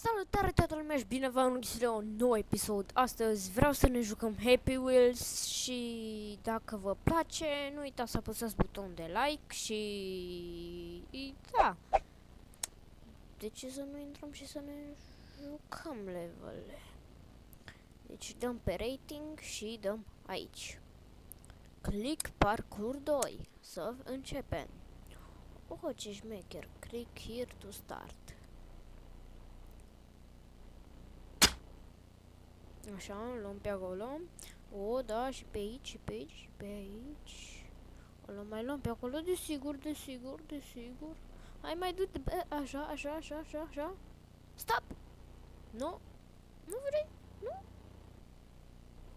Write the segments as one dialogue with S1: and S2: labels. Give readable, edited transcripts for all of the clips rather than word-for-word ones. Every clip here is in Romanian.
S1: Salutare toată lumea și bine v-am găsit la un nou episod. Astăzi vreau să ne jucăm Happy Wheels și dacă vă place, nu uitați să apăsați butonul de like și da. De ce să nu intrăm și să ne jucăm levele? Deci dăm pe rating și dăm aici. Click parcurs 2. Să începem. Oh, ce șmecher. Click here to start. Așa, luăm pe acolo. O, da, și pe aici, și pe aici, și pe aici. O luăm, mai luăm pe acolo, desigur, desigur, desigur. Hai, mai du-te, așa, așa, așa, așa, așa. Stop! Nu? Nu vrei? Nu?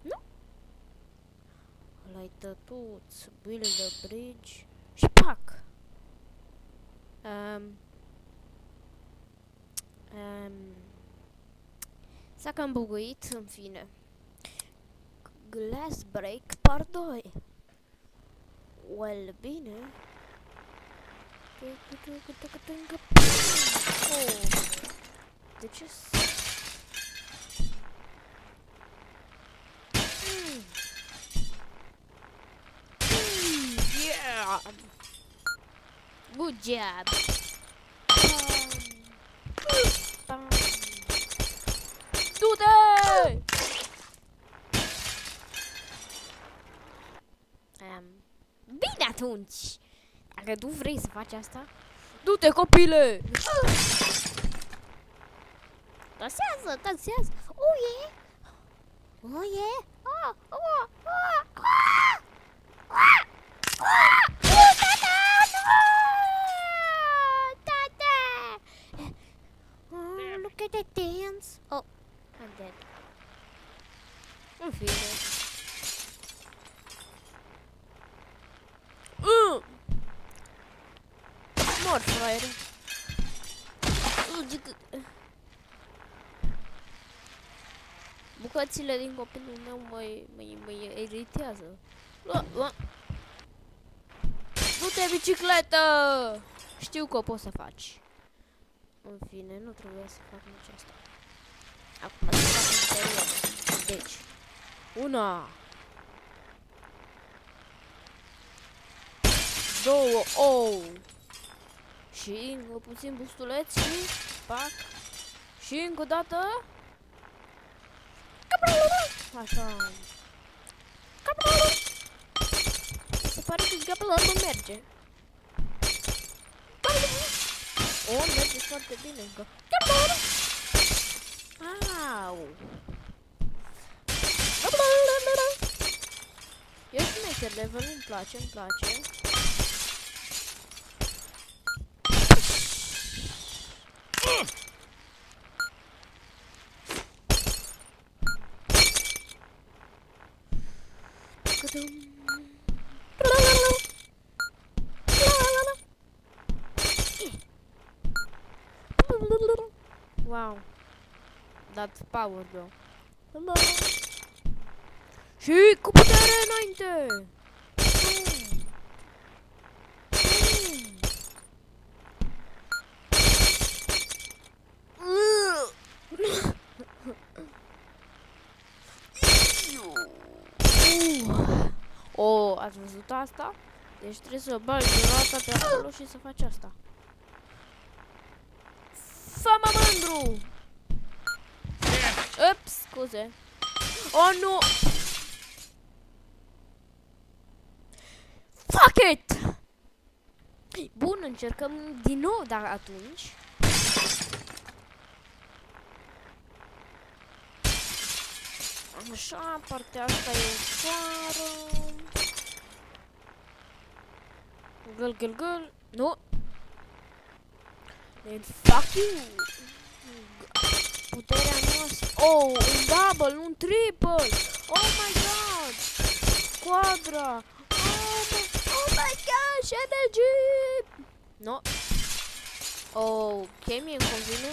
S1: Nu? Ăla-i tătuț, build the bridge. Și pac! S-a cam buguit, în fine. Glass Break Part 2. Well, bine. Oh. De ce yeah! Good job! Du-te! Bine atunci! Dacă tu vrei să faci asta, du-te, copile! Dansează, dansează! Oh, yeah! Oh, yeah! Oh, oh, oh, oh! Oh, look at the dance! Oh, I'm dead. În fine. Mor, fraiere. Bucățile din copilul meu mă iritează. Du-te, bicicletă! Știu că o poți să faci. În fine, nu trebuie să fac nici asta. Acum să fac în perioadă. Deci, una, două, oh! Și încă puțin bustuleț și pac. Și încă o dată. Așa. Se pare că gapelul nu merge. O, merge foarte bine încă. Au! E șmecher level, îmi place, îmi place. Wow. Dat power, bro. Și cu putere înainte. Oh, ați văzut asta? Deci trebuie să bagi roata pe acolo și să faci asta. Fă-mă mândru! Ups, scuze. Oh, nu! Fuck it! Bun, încercăm din nou, dar atunci... Așa, partea asta e ușoară. Gâl, gâl, gâl. Nu! Then fuck you! Puterea noastră. Oh, un double, un triple! Oh my god! Quadra! Oh my gosh, energy! No. Oh, ok, mie îmi convine.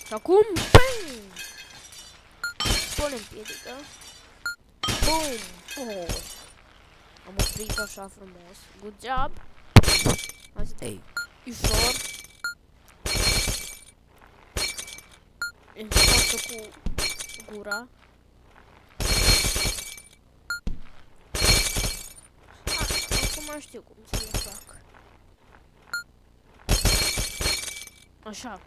S1: Și acum, bang! Punem piedică. Boom! Oh! Am oprit așa frumos. Good job! Asta e ușor. Îmi fac cu gura. Acum știu cum să le fac. Așa.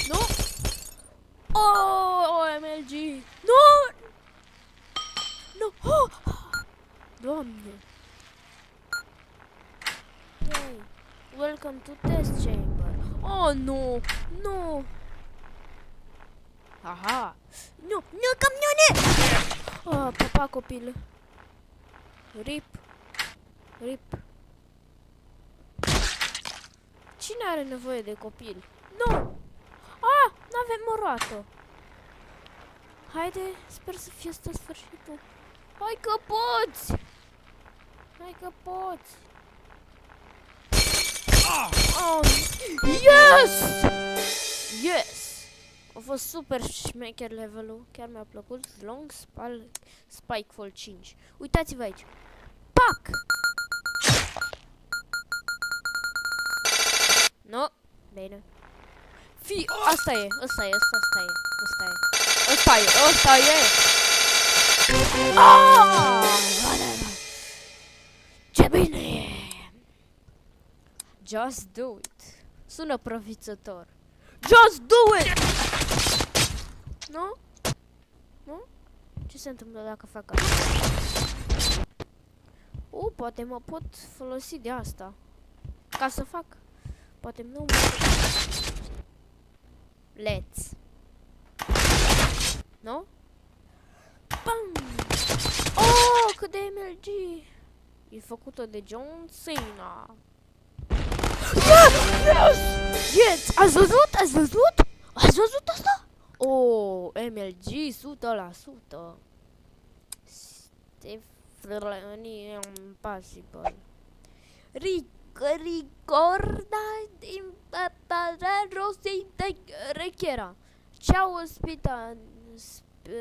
S1: Nu! Oh, MLG! Nu! Nu! Oh! Doamne! Yay! Welcome to test chamber. Oh, nu! Nu! Aha! Nu! Nu, camioane! Oh, papa copil. Rip. Rip. Cine are nevoie de copil? Nu! Ah! N-avem o roată. Haide, sper să fie asta sfârșitul. Hai că poți! Hai că poți! Oh, yes! Yes! A fost super șmecher levelul, chiar mi-a plăcut. Long Spikefall 5. Uitați-vă aici. Pac! No, bine. Asta e, asta e. Ce bine e! Just do it. Sună profițător. Just do it! Nu? Nu? Ce se întâmplă dacă fac asta? Poate mă pot folosi de asta. Ca să fac. Poate nu mă... Let's. Nu? Bam! Oh, cât de MLG! E făcută de John Cena. Yes! Yes! Ați văzut? Ați văzut? Ați văzut asta? Oh, MLG 100%. Stefani Impossible. Ricorda imparare rechiera. Ciao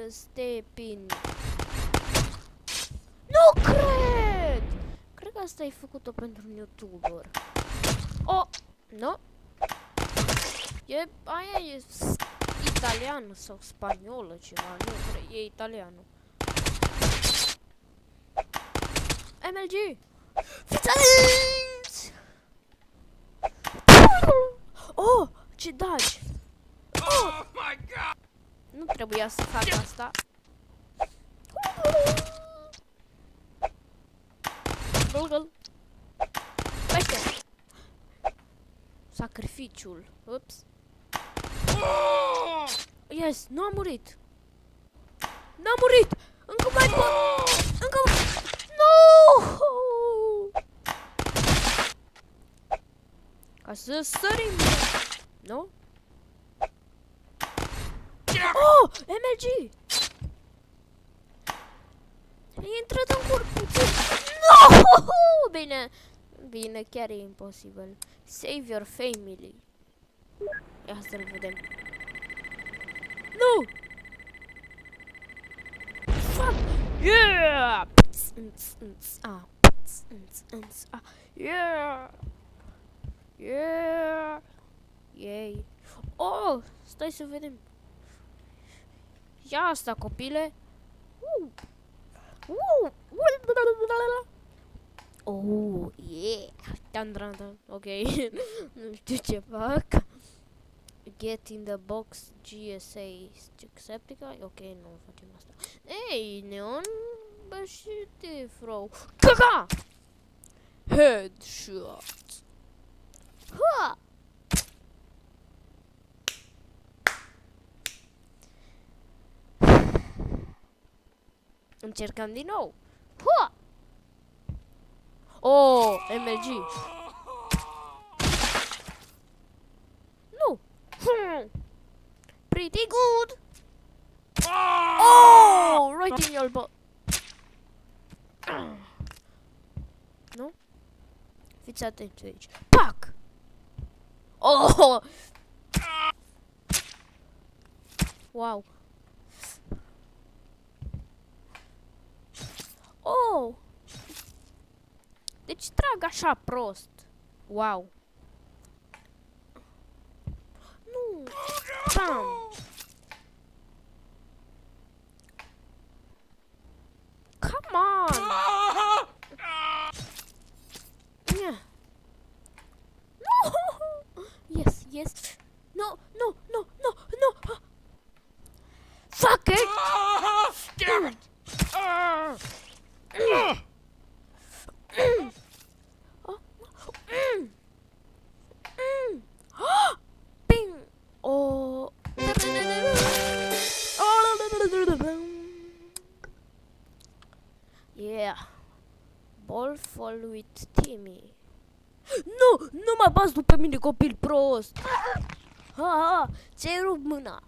S1: Stepin. Nu cred! Cred că asta e făcută pentru un YouTuber. Oh, nu? Aia e italiană sau spaniolă ceva, nu cred, e italiană. MLG! Fiți atenți! Oh, ce dagi! Oh my God! Nu trebuia să fac asta. Pește! Sacrificiul. Ups. Yes, nu a murit. N-a murit! Încă mai pot! Încă mai... No! Ca să sărim! Nu? Oh! MLG! E intrat în cur puțin. No! Bine! Bine, chiar e imposibil. Save your family. Ia să-l vedem. Nu! Fuck! Yeah! Yeah! Yeah! Yay! Oh! Stai să vedem. Ia asta, copile! Oh, yeah! Ok, nu știu ce fac. Get in the box GSA Jacksepticeye. Ok, nu facem asta. Ei, Neon, bă și te frau. Caca! Headshot! Ha! Încercăm din nou. Ha! Oh, MLG. Nu. Pretty good. Oh, right in your butt. Nu? Fiți atenți aici. Pac! Oh! Wow. trag așa prost? Wow. Nu. Bam. Come on. Yeah. No. Yes, yes. No, no, no, no, no. Fuck it. Damn it. Bing. Oh. Yeah. Ball fall with Timmy. Nu! Nu mă bați după mine, copil prost! Ha, ți-ai rupt mâna!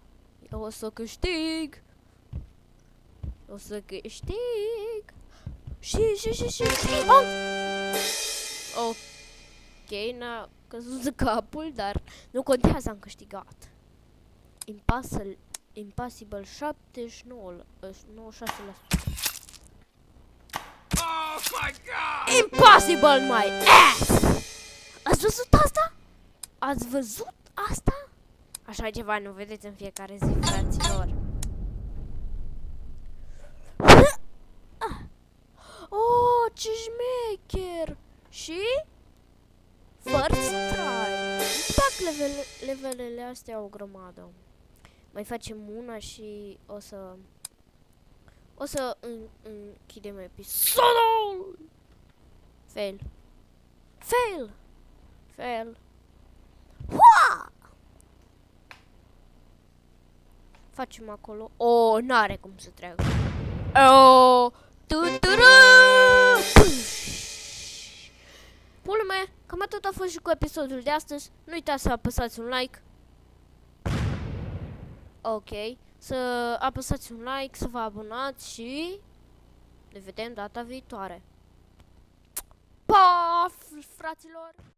S1: Eu o să câștig! O să câștig! Și... Oh! Ok, n-a căzut capul, dar nu contează, am câștigat. Impossible 79, 96%.
S2: Oh my god!
S1: Impossible, my ass! Ați văzut asta? Ați văzut asta? Așa ceva nu vedeți în fiecare zi, fraților. Oh, ce șmecher! Și? First try. Îmi plac levelele astea o grămadă. Mai facem una și o să închidem episodul. Fail. Fail. Fail. Hua! Facem acolo. Oh, n-are cum să treacă. Oh, Pula mea, cam atât a fost și cu episodul de astăzi. Nu uitați să apăsați un like. Ok, să apăsați un like, să vă abonați și ne vedem data viitoare. Pa, fraților!